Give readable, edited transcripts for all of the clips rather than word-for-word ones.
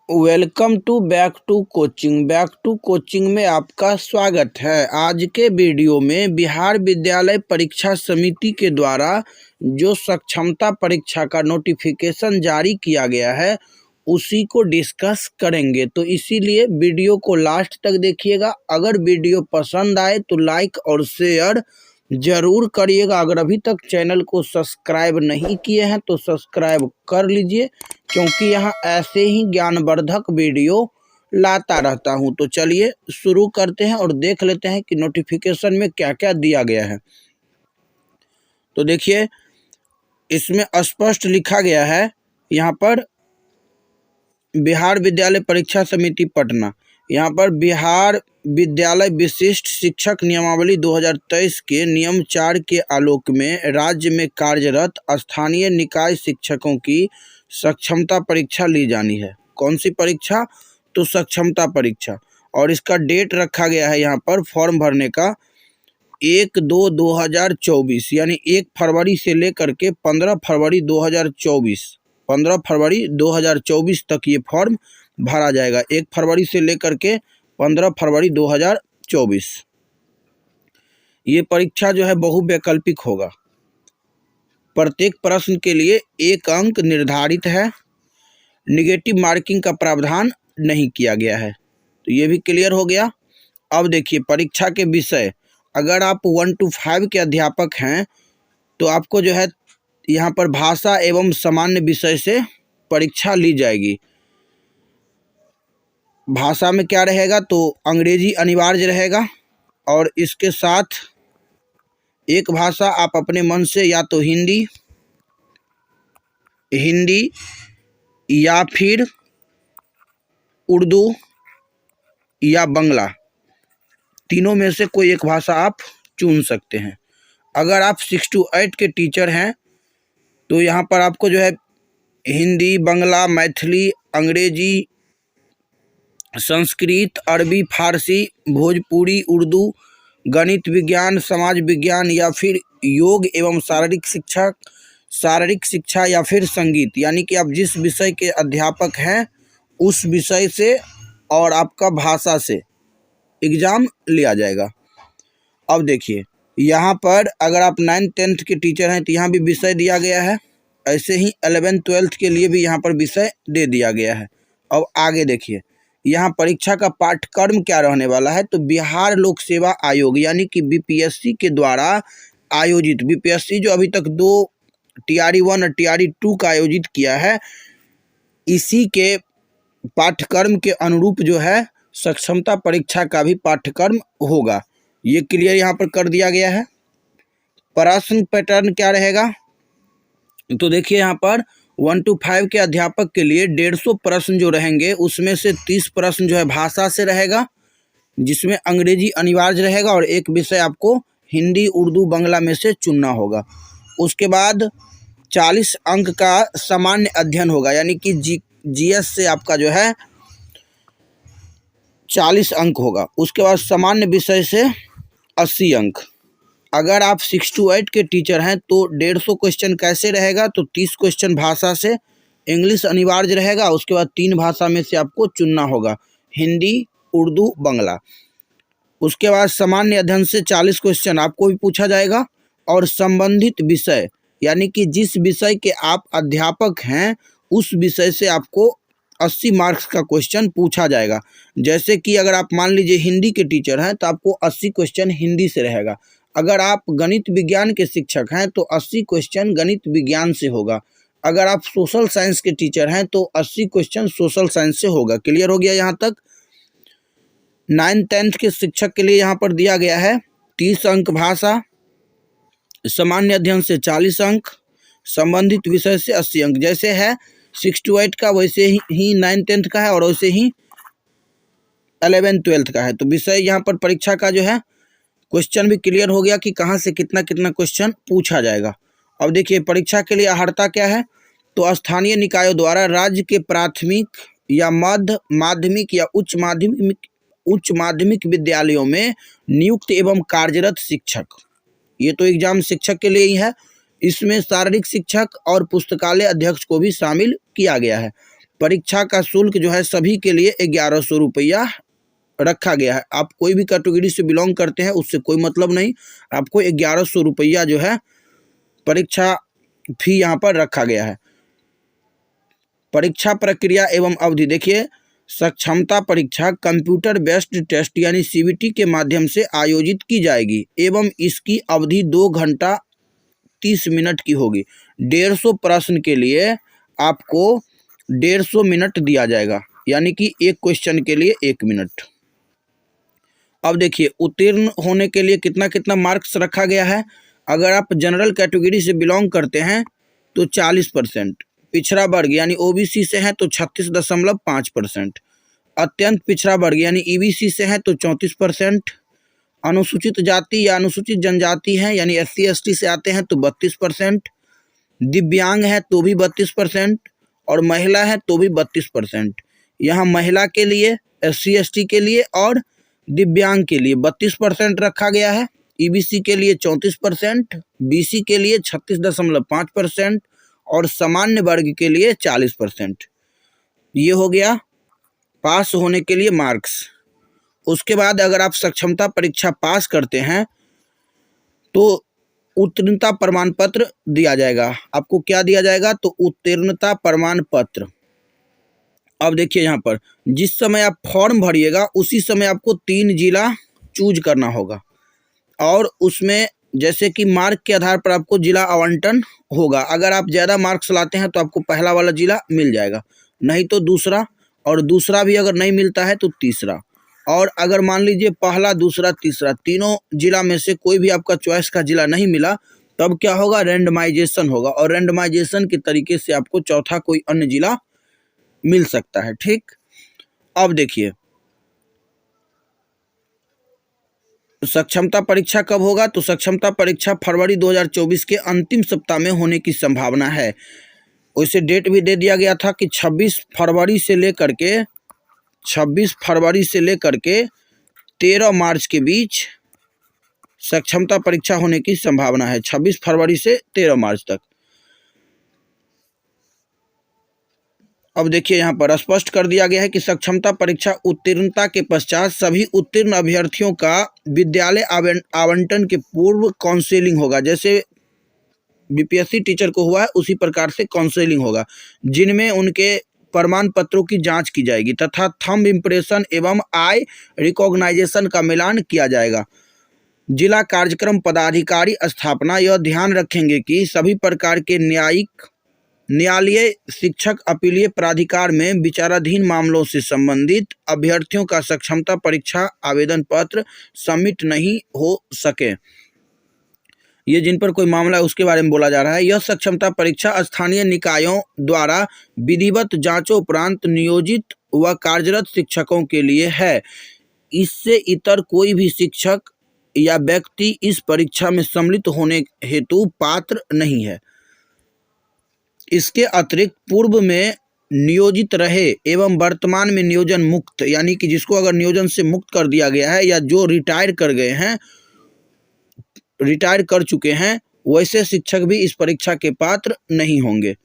Welcome to back to coaching में आपका स्वागत है। आज के वीडियो में बिहार विद्यालय परीक्षा समिति के द्वारा जो सक्षमता परीक्षा का नोटिफिकेशन जारी किया गया है उसी को डिस्कस करेंगे, तो इसीलिए वीडियो को लास्ट तक देखिएगा। अगर वीडियो पसंद आए तो लाइक और शेयर जरूर करिएगा। अगर अभी तक चैनल को सब्सक्राइब नहीं किए हैं तो सब्सक्राइब कर लीजिए, क्योंकि यहाँ ऐसे ही ज्ञानवर्धक वीडियो लाता रहता हूँ। तो चलिए शुरू करते हैं और देख लेते हैं कि नोटिफिकेशन में क्या क्या दिया गया है। तो देखिए, इसमें स्पष्ट लिखा गया है यहाँ पर बिहार विद्यालय परीक्षा समिति पटना, यहाँ पर बिहार विद्यालय विशिष्ट शिक्षक नियमावली 2023 के नियम 4 के आलोक में राज्य में कार्यरत स्थानीय निकाय शिक्षकों की सक्षमता परीक्षा ली जानी है। कौन सी परीक्षा? तो सक्षमता परीक्षा। और इसका डेट रखा गया है यहाँ पर फॉर्म भरने का 1/2/2024, यानी 1 फरवरी से लेकर के 15 फरवरी 2024 तक ये फॉर्म भरा जाएगा। 1 फरवरी से लेकर के 15 फरवरी 2024। ये परीक्षा जो है बहुवैकल्पिक होगा। प्रत्येक प्रश्न के लिए 1 अंक निर्धारित है। निगेटिव मार्किंग का प्रावधान नहीं किया गया है। तो ये भी क्लियर हो गया। अब देखिए परीक्षा के विषय, अगर आप 1 to 5 के अध्यापक हैं तो आपको जो है यहाँ पर भाषा एवं सामान्य विषय से परीक्षा ली जाएगी। भाषा में क्या रहेगा? तो अंग्रेजी अनिवार्य रहेगा, और इसके साथ एक भाषा आप अपने मन से या तो हिंदी या फिर उर्दू या बंगला, तीनों में से कोई एक भाषा आप चुन सकते हैं। अगर आप 6 to 8 के टीचर हैं तो यहाँ पर आपको जो है हिंदी, बंगला, मैथिली, अंग्रेजी, संस्कृत, अरबी, फारसी, भोजपुरी, उर्दू, गणित विज्ञान, समाज विज्ञान या फिर योग एवं शारीरिक शिक्षा या फिर संगीत, यानी कि आप जिस विषय के अध्यापक हैं उस विषय से और आपका भाषा से एग्ज़ाम लिया जाएगा। अब देखिए यहाँ पर अगर आप 9th 10th के टीचर हैं तो यहाँ भी विषय दिया गया है। ऐसे ही 11th 12th के लिए भी यहाँ पर विषय दे दिया गया है। अब आगे देखिए, यहाँ परीक्षा का पाठ्यक्रम क्या रहने वाला है? तो बिहार लोक सेवा आयोग यानी कि बीपीएससी के द्वारा आयोजित, बीपीएससी जो अभी तक 2 TRE 1 और TRE 2 का आयोजित किया है, इसी के पाठ्यक्रम के अनुरूप जो है सक्षमता परीक्षा का भी पाठ्यक्रम होगा। ये क्लियर यहाँ पर कर दिया गया है। प्रश्न पैटर्न क्या रहेगा? तो देखिए यहाँ पर 1 to 5 के अध्यापक के लिए 150 प्रश्न जो रहेंगे उसमें से 30 प्रश्न जो है भाषा से रहेगा, जिसमें अंग्रेजी अनिवार्य रहेगा, और एक विषय आपको हिंदी, उर्दू, बंगला में से चुनना होगा। उसके बाद 40 अंक का सामान्य अध्ययन होगा, यानी कि जीएस से आपका जो है 40 अंक होगा। उसके बाद सामान्य विषय से 80 अंक। अगर आप 6 to 8 के टीचर हैं तो 150 क्वेश्चन कैसे रहेगा? तो 30 क्वेश्चन भाषा से, इंग्लिश अनिवार्य रहेगा। उसके बाद 3 भाषा में से आपको चुनना होगा, हिंदी, उर्दू, बंगला। उसके बाद सामान्य अध्ययन से 40 क्वेश्चन आपको भी पूछा जाएगा, और संबंधित विषय यानी कि जिस विषय के आप अध्यापक हैं उस विषय से आपको 80 मार्क्स का क्वेश्चन पूछा जाएगा। जैसे कि अगर आप मान लीजिए हिंदी के टीचर हैं तो आपको 80 क्वेश्चन हिंदी से रहेगा। अगर आप गणित विज्ञान के शिक्षक हैं तो 80 क्वेश्चन गणित विज्ञान से होगा। अगर आप सोशल साइंस के टीचर हैं तो 80 क्वेश्चन सोशल साइंस से होगा। क्लियर हो गया यहाँ तक? 9th 10th के शिक्षक के लिए यहाँ पर दिया गया है 30 अंक भाषा, सामान्य अध्ययन से 40 अंक, संबंधित विषय से 80 अंक। जैसे है 6 to 8 का वैसे ही 9th 10th का है, और वैसे ही 11th 12th का है। तो विषय यहाँ पर परीक्षा का जो है क्वेश्चन भी क्लियर हो गया कि कहाँ से कितना कितना क्वेश्चन पूछा जाएगा। अब देखिए परीक्षा के लिए अर्हता क्या है? तो स्थानीय निकायों द्वारा राज्य के प्राथमिक या मध्य माध्यमिक या उच्च माध्यमिक विद्यालयों में नियुक्त एवं कार्यरत शिक्षक, ये तो एग्जाम शिक्षक के लिए ही है। इसमें शारीरिक शिक्षक और पुस्तकालय अध्यक्ष को भी शामिल किया गया है। परीक्षा का शुल्क जो है सभी के लिए 1100 रुपया रखा गया है। आप कोई भी कैटेगरी से बिलोंग करते हैं उससे कोई मतलब नहीं, आपको 1100 रुपया जो है परीक्षा फी यहाँ पर रखा गया है। परीक्षा प्रक्रिया एवं अवधि देखिए, सक्षमता परीक्षा कंप्यूटर बेस्ड टेस्ट यानी सीबीटी के माध्यम से आयोजित की जाएगी एवं इसकी अवधि 2 घंटा 30 मिनट की होगी। 150 प्रश्न के लिए आपको 150 मिनट दिया जाएगा, यानी कि एक क्वेश्चन के लिए 1 मिनट। अब देखिए, उत्तीर्ण होने के लिए कितना कितना मार्क्स रखा गया है। अगर आप जनरल कैटेगरी से बिलोंग करते हैं तो 40%, पिछड़ा वर्ग यानी ओबीसी से हैं तो 36.5%, अत्यंत पिछड़ा वर्ग यानी ईबीसी से हैं तो 34%, अनुसूचित जाति या अनुसूचित जनजाति हैं यानी एससी एसटी से आते हैं तो 32%, दिव्यांग है तो भी 32% और महिला है तो भी 32%। यहाँ महिला के लिए, एससी एसटी के लिए और दिव्यांग के लिए 32% रखा गया है, ईबीसी के लिए 34%, बीसी के लिए 36.5% और सामान्य वर्ग के लिए 40%। ये हो गया पास होने के लिए मार्क्स। उसके बाद अगर आप सक्षमता परीक्षा पास करते हैं तो उत्तीर्णता प्रमाण पत्र दिया जाएगा। आपको क्या दिया जाएगा? तो उत्तीर्णता प्रमाण पत्र। अब देखिए यहाँ पर जिस समय आप फॉर्म भरिएगा उसी समय आपको 3 जिला चूज करना होगा और उसमें जैसे कि मार्क के आधार पर आपको जिला आवंटन होगा। अगर आप ज़्यादा मार्क्स लाते हैं तो आपको पहला वाला जिला मिल जाएगा, नहीं तो दूसरा, और दूसरा भी अगर नहीं मिलता है तो तीसरा। और अगर मान लीजिए पहला, दूसरा, तीसरा तीनों जिला में से कोई भी आपका चॉइस का जिला नहीं मिला, तब क्या होगा? रैंडमाइजेशन होगा और रैंडमाइजेशन के तरीके से आपको चौथा कोई अन्य जिला मिल सकता है। ठीक, अब देखिए सक्षमता परीक्षा कब होगा? तो सक्षमता परीक्षा फरवरी 2024 के अंतिम सप्ताह में होने की संभावना है। वैसे डेट भी दे दिया गया था कि 26 फरवरी से लेकर के 13 मार्च के बीच सक्षमता परीक्षा होने की संभावना है, 26 फरवरी से 13 मार्च तक। अब देखिए यहाँ पर स्पष्ट कर दिया गया है कि सक्षमता परीक्षा उत्तीर्णता के पश्चात सभी उत्तीर्ण अभ्यर्थियों का विद्यालय आवंटन के पूर्व काउंसलिंग होगा। जैसे बीपीएससी टीचर को हुआ है उसी प्रकार से काउंसलिंग होगा, जिनमें उनके प्रमाण पत्रों की जांच की जाएगी तथा थंब इम्प्रेशन एवं आई रिकॉग्नाइजेशन का मिलान किया जाएगा। जिला कार्यक्रम पदाधिकारी स्थापना यह ध्यान रखेंगे कि सभी प्रकार के न्यायालय, शिक्षक, अपीलीय प्राधिकार में विचाराधीन मामलों से संबंधित अभ्यर्थियों का सक्षमता परीक्षा आवेदन पत्र सबमिट नहीं हो सके। ये जिन पर कोई मामला है उसके बारे में बोला जा रहा है। यह सक्षमता परीक्षा स्थानीय निकायों द्वारा विधिवत जांचों उपरांत नियोजित व कार्यरत शिक्षकों के लिए है। इससे इतर कोई भी शिक्षक या व्यक्ति इस परीक्षा में सम्मिलित होने हेतु पात्र नहीं है। इसके अतिरिक्त पूर्व में नियोजित रहे एवं वर्तमान में नियोजन मुक्त, यानी कि जिसको अगर नियोजन से मुक्त कर दिया गया है या जो रिटायर कर चुके हैं, वैसे शिक्षक भी इस परीक्षा के पात्र नहीं होंगे।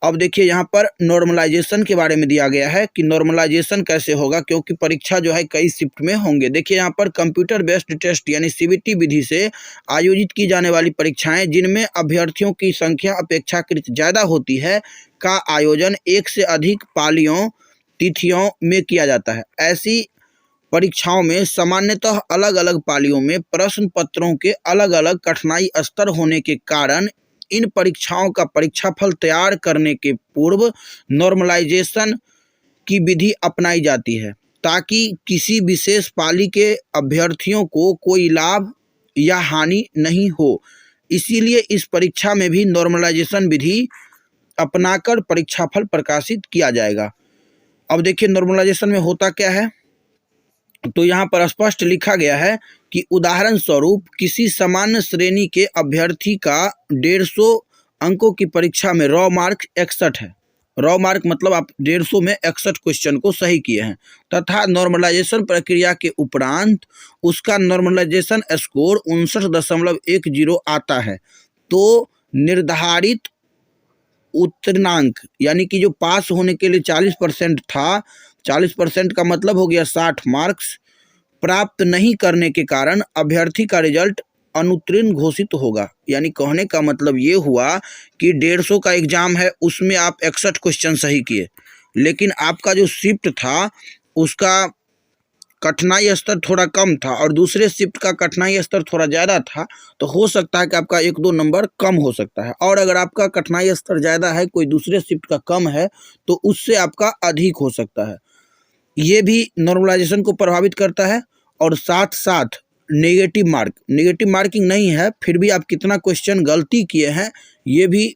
अब देखिए यहाँ पर नॉर्मलाइजेशन के बारे में दिया गया है कि नॉर्मलाइजेशन कैसे होगा, क्योंकि परीक्षा जो है कई शिफ्ट में होंगे। देखिए यहाँ पर कंप्यूटर बेस्ड टेस्ट यानी सीबीटी विधि से आयोजित की जाने वाली परीक्षाएं जिनमें अभ्यर्थियों की संख्या अपेक्षाकृत ज़्यादा होती है का आयोजन एक से अधिक पालियों तिथियों में किया जाता है। ऐसी परीक्षाओं में सामान्यतः अलग अलग पालियों में प्रश्न पत्रों के अलग अलग कठिनाई स्तर होने के कारण इन परीक्षाओं का परीक्षाफल तैयार करने के पूर्व नॉर्मलाइजेशन की विधि अपनाई जाती है, ताकि किसी विशेष पाली के अभ्यर्थियों को कोई लाभ या हानि नहीं हो। इसीलिए इस परीक्षा में भी नॉर्मलाइजेशन विधि अपनाकर परीक्षाफल प्रकाशित किया जाएगा। अब देखिए नॉर्मलाइजेशन में होता क्या है, तो यहाँ पर स्पष्ट लिखा गया है कि उदाहरण स्वरूप किसी सामान्य श्रेणी के अभ्यर्थी का 150 अंकों की परीक्षा में रॉ मार्क 61 है। रॉ मार्क मतलब आप 150 में 61 क्वेश्चन को सही किए हैं तथा नॉर्मलाइजेशन प्रक्रिया के उपरांत उसका नॉर्मलाइजेशन स्कोर 59.10 आता है, तो निर्धारित उत्तीर्णांक यानी कि जो पास होने के लिए 40% था, 40% का मतलब हो गया 60 मार्क्स, प्राप्त नहीं करने के कारण अभ्यर्थी का रिजल्ट अनुत्तीर्ण घोषित होगा। यानी कहने का मतलब ये हुआ कि 150 का एग्जाम है, उसमें आप 61 क्वेश्चन सही किए, लेकिन आपका जो शिफ्ट था उसका कठिनाई स्तर थोड़ा कम था और दूसरे शिफ्ट का कठिनाई स्तर थोड़ा ज़्यादा था, तो हो सकता है कि आपका 1-2 नंबर कम हो सकता है। और अगर आपका कठिनाई स्तर ज़्यादा है, कोई दूसरे शिफ्ट का कम है, तो उससे आपका अधिक हो सकता है। ये भी नॉर्मलाइजेशन को प्रभावित करता है। और साथ साथ नेगेटिव मार्किंग नहीं है, फिर भी आप कितना क्वेश्चन गलती किए हैं, ये भी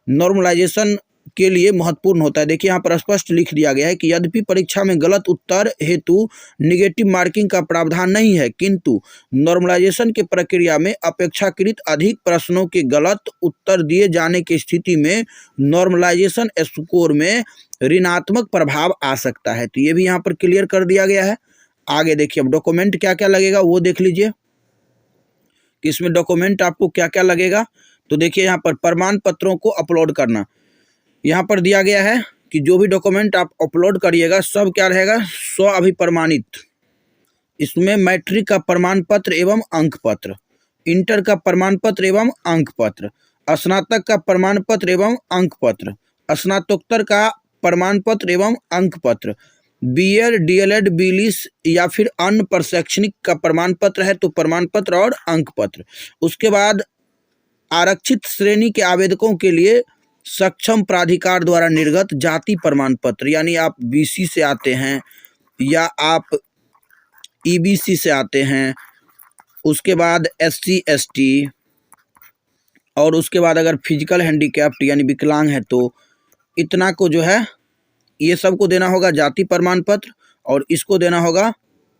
नॉर्मलाइजेशन के लिए महत्वपूर्ण होता है। देखिए यहाँ पर स्पष्ट लिख दिया गया है कि यद्यपि परीक्षा में गलत उत्तर हेतु निगेटिव मार्किंग का प्रावधान नहीं है, किंतु नॉर्मलाइजेशन की प्रक्रिया में अपेक्षाकृत अधिक प्रश्नों के गलत उत्तर दिए जाने की स्थिति में नॉर्मलाइजेशन स्कोर में ऋणात्मक प्रभाव आ सकता है। तो ये भी यहाँ पर क्लियर कर दिया गया है। आगे देखिए, अब डॉक्यूमेंट क्या क्या लगेगा वो देख लीजिए कि इसमें डॉक्यूमेंट आपको क्या क्या लगेगा। तो देखिए यहाँ पर प्रमाण पत्रों को अपलोड करना, यहाँ पर दिया गया है कि जो भी डॉक्यूमेंट आप अपलोड करिएगा सब क्या रहेगा, स्व अभिप्रमाणित। इसमें मैट्रिक का प्रमाण पत्र एवं अंक पत्र, इंटर का प्रमाण पत्र एवं अंक पत्र, स्नातक का प्रमाण पत्र एवं अंक पत्र, स्नातकोत्तर का प्रमाण पत्र एवं अंक पत्र, बीएड डीएलएड बीलिस या फिर अन्य प्रशैक्षणिक का प्रमाण पत्र है तो प्रमाण पत्र और अंक पत्र। उसके बाद आरक्षित श्रेणी के आवेदकों के लिए सक्षम प्राधिकार द्वारा निर्गत जाति प्रमाण पत्र, यानी आप बीसी से आते हैं या आप ईबीसी से आते हैं, उसके बाद एससी एसटी, और उसके बाद अगर फिजिकल हैंडीकैप्ड यानी विकलांग है तो इतना को जो है ये सबको देना होगा जाति प्रमाण पत्र, और इसको देना होगा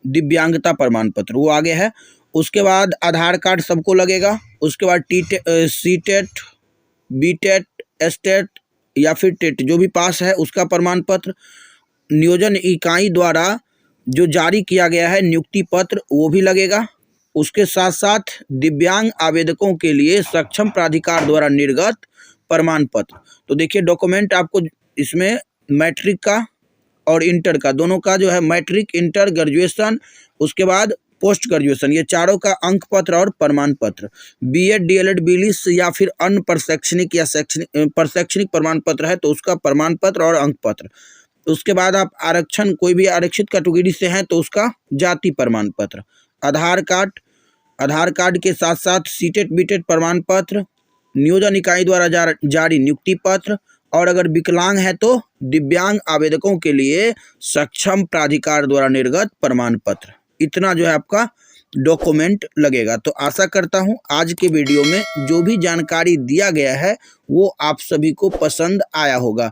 दिव्यांगता प्रमाण पत्र, वो आगे है। उसके बाद आधार कार्ड सबको लगेगा। उसके बाद सीटेट, बीटेट, एसटेट या फिर टेट जो भी पास है उसका प्रमाण पत्र, नियोजन इकाई द्वारा जो जारी किया गया है नियुक्ति पत्र वो भी लगेगा। उसके साथ साथ दिव्यांग आवेदकों के लिए सक्षम प्राधिकार द्वारा निर्गत प्रमाण पत्र। तो देखिए डॉक्यूमेंट आपको इसमें मैट्रिक का और इंटर का दोनों का जो है, मैट्रिक, इंटर, ग्रेजुएशन, उसके बाद पोस्ट ग्रेजुएशन, ये चारों का अंक पत्र और प्रमाण पत्र, बीएड डीएलएड बीलिस या फिर अन्य प्रशैक्षणिक या प्रशैक्षणिक प्रमाण पत्र है तो उसका प्रमाण पत्र और अंक पत्र। उसके बाद आप आरक्षण, कोई भी आरक्षित कैटेगरी से हैं तो उसका जाति प्रमाण पत्र, आधार कार्ड के साथ साथ सीटेट बीटेट प्रमाण पत्र, नियोजन इकाई द्वारा जारी नियुक्ति पत्र, और अगर विकलांग है तो दिव्यांग आवेदकों के लिए सक्षम प्राधिकार द्वारा निर्गत प्रमाण पत्र। इतना जो है आपका डॉक्यूमेंट लगेगा। तो आशा करता हूं आज के वीडियो में जो भी जानकारी दिया गया है वो आप सभी को पसंद आया होगा।